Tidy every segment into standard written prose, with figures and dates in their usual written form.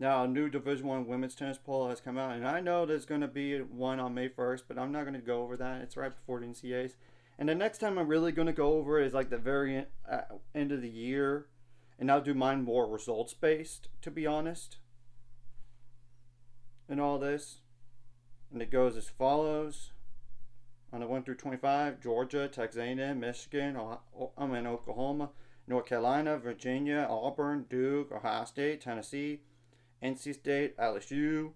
Now, a new Division One women's tennis poll has come out, and I know there's going to be one on May 1st, but I'm not going to go over that. It's right before the NCAAs. And the next time I'm really going to go over it is like the very end of the year, and I'll do mine more results based, to be honest, and all this. And it goes as follows: on the 1 through 25, Georgia, Texas A&M, Michigan, Oklahoma, North Carolina, Virginia, Auburn, Duke, Ohio State, Tennessee, NC State, LSU,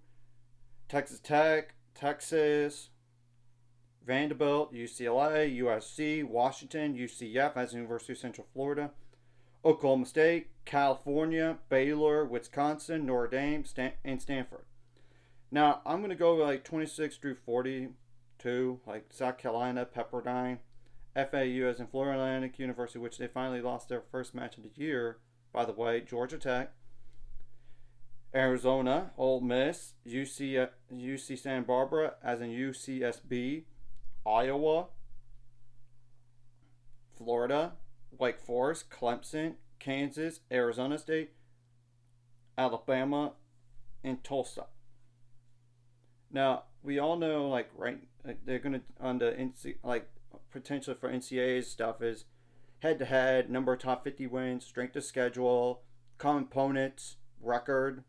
Texas Tech, Texas, Vanderbilt, UCLA, USC, Washington, UCF, as University of Central Florida, Oklahoma State, California, Baylor, Wisconsin, Notre Dame, and Stanford. Now, I'm going to go like 26 through 42, like South Carolina, Pepperdine, FAU, as in Florida Atlantic University, which they finally lost their first match of the year, by the way, Georgia Tech, Arizona, Ole Miss, UC Santa Barbara, as in UCSB, Iowa, Florida, Wake Forest, Clemson, Kansas, Arizona State, Alabama, and Tulsa. Now, we all know, like, right, they're going to, on the like, potential for NCAA stuff is head to head, number of top 50 wins, strength of schedule, components, record.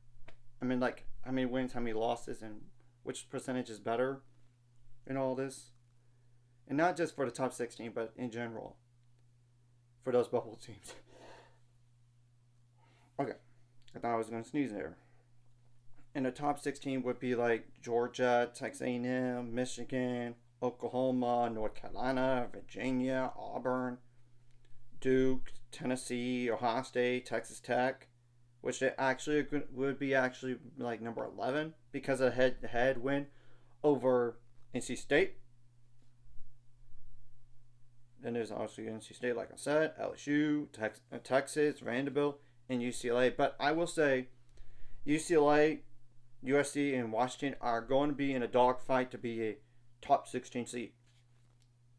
I mean, like, how many wins, how many losses, and which percentage is better in all this. And not just for the top 16, but in general for those bubble teams. Okay, I thought I was going to sneeze there. And the top 16 would be like Georgia, Texas A&M, Michigan, Oklahoma, North Carolina, Virginia, Auburn, Duke, Tennessee, Ohio State, Texas Tech, which they actually would be actually like number 11 because of head-to-head win over NC State. Then there's obviously NC State, like I said, LSU, Texas, Vanderbilt, and UCLA. But I will say UCLA, USC, and Washington are going to be in a dogfight to be a top 16 seed.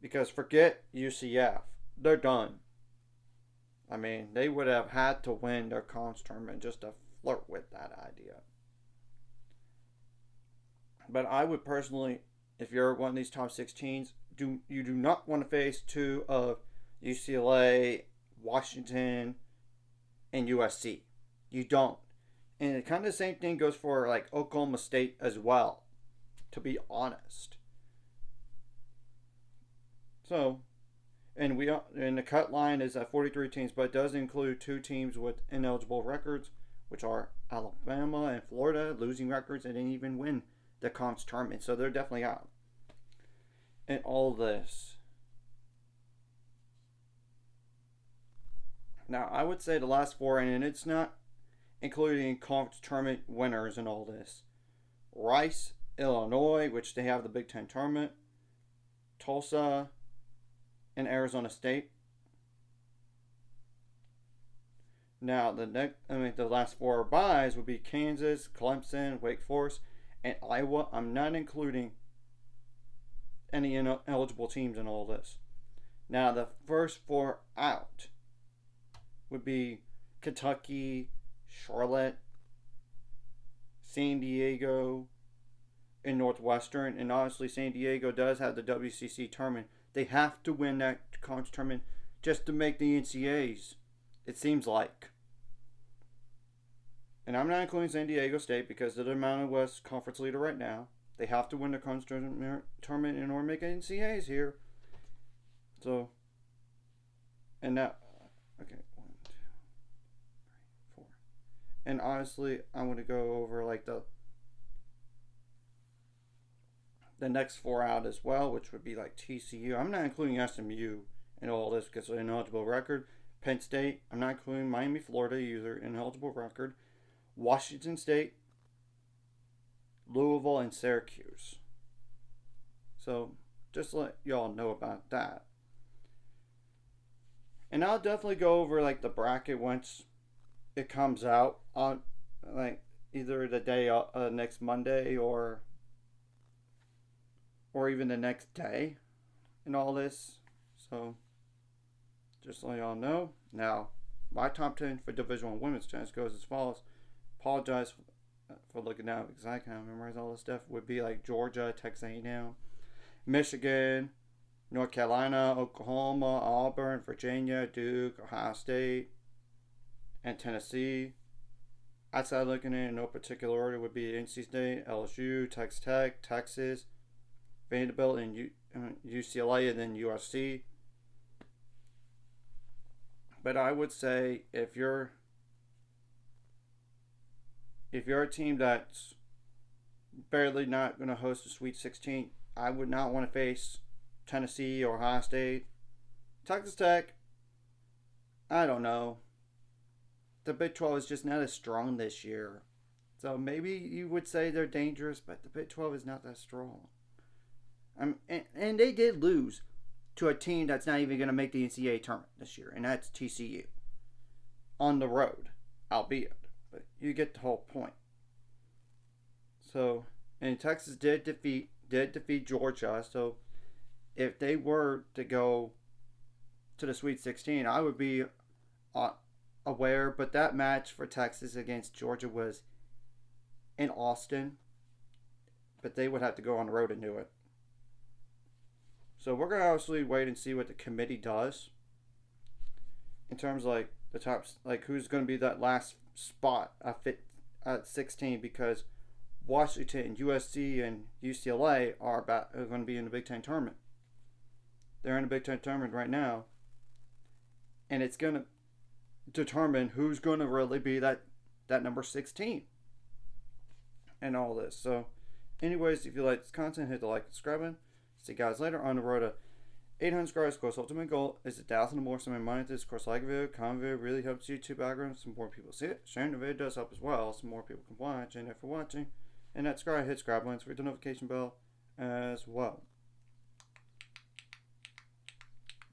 Because forget UCF. They're done. I mean, they would have had to win their conference tournament just to flirt with that idea. But I would personally, if you're one of these top 16s, you do not want to face two of UCLA, Washington, and USC. You don't. And it kind of the same thing goes for like Oklahoma State as well, to be honest. So, and the cut line is at 43 teams, but it does include two teams with ineligible records, which are Alabama and Florida, losing records and didn't even win the conference tournament. So they're definitely out. And all this. Now, I would say the last four, and it's not including conference tournament winners and all this. Rice, Illinois, which they have the Big Ten tournament. Tulsa, and Arizona State. Now, the last four byes would be Kansas, Clemson, Wake Forest, and Iowa. I'm not including any eligible teams in all this. Now, the first four out would be Kentucky, Charlotte, San Diego, and Northwestern. And obviously, San Diego does have the WCC tournament. They have to win that conference tournament just to make the NCAAs, it seems like. And I'm not including San Diego State because they're the Mountain West Conference leader right now. They have to win the conference tournament in order to make NCAAs here. So, and that, okay, 1, 2, 3, 4. And honestly, I'm going to go over like the next four out as well, which would be like TCU. I'm not including SMU in all this because of an ineligible record. Penn State, I'm not including Miami, Florida either, ineligible record. Washington State, Louisville, and Syracuse. So, just to let y'all know about that. And I'll definitely go over like the bracket once it comes out on like either the day next Monday or even the next day and all this. So, just so y'all know. Now, my top 10 for Division 1 women's tennis goes as follows. Apologize for looking out because I kind of memorize all this stuff would be like Georgia, Texas A&M, Michigan, North Carolina, Oklahoma, Auburn, Virginia, Duke, Ohio State, and Tennessee. Outside looking in no particular order would be NC State, LSU, Texas Tech, Texas, Vanderbilt, and UCLA, and then USC. But I would say if you're a team that's barely not going to host a Sweet 16, I would not want to face Tennessee or Ohio State. Texas Tech, I don't know. The Big 12 is just not as strong this year. So maybe you would say they're dangerous, but the Big 12 is not that strong. And they did lose to a team that's not even going to make the NCAA tournament this year, and that's TCU. On the road, albeit. But you get the whole point. So, and Texas did defeat Georgia. So, if they were to go to the Sweet 16, I would be aware. But that match for Texas against Georgia was in Austin. But they would have to go on the road and do it. So we're going to obviously wait and see what the committee does in terms of like the top, like who's going to be that last spot at 16, because Washington, USC, and UCLA are going to be in the Big Ten tournament. They're in the Big Ten tournament right now, and it's going to determine who's going to really be that number 16 and all this. So, anyways, if you like this content, hit the like and subscribe button. See you guys later on the road to 800 subscribers. Of course, ultimate goal is 1,000 or more. So, my money this. Of course, like a video, comment video really helps YouTube algorithm. Some more people see it. Sharing the video does help as well. So more people can watch. And if you're watching, and that subscribe, hit subscribe button for the notification bell as well.